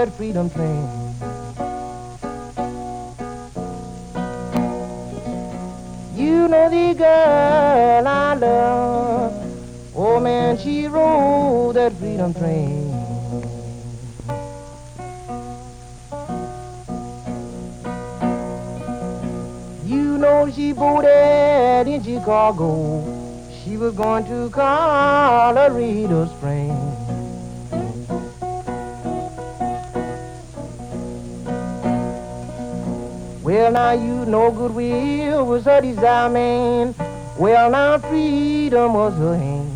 that freedom train. You know the girl I love, oh man, she rode that freedom train. You know she boarded in Chicago. She was going to Colorado Springs. Well, now you know goodwill was her desire, man. Well, now freedom was her aim.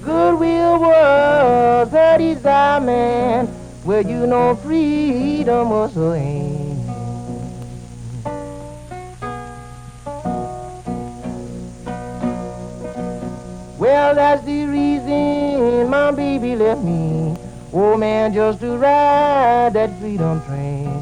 Goodwill was her desire, man. Well, you know freedom was her aim. Well, that's the reason my baby left me. Oh man, just to ride that freedom train.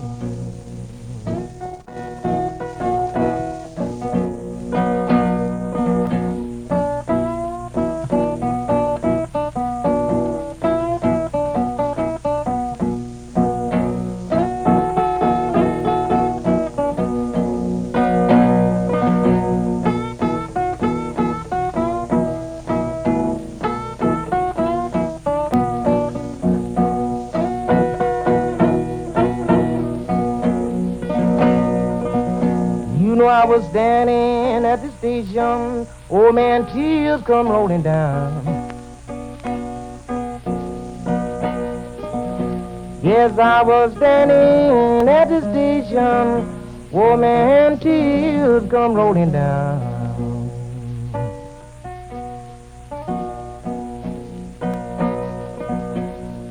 You know I was standing at the station, oh man, tears come rolling down. Yes, I was standing at the station, oh man, tears come rolling down.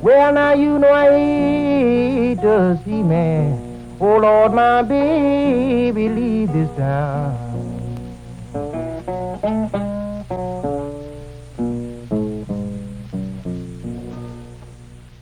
Well, now you know I hate to see, man. Oh Lord, my baby leave this town.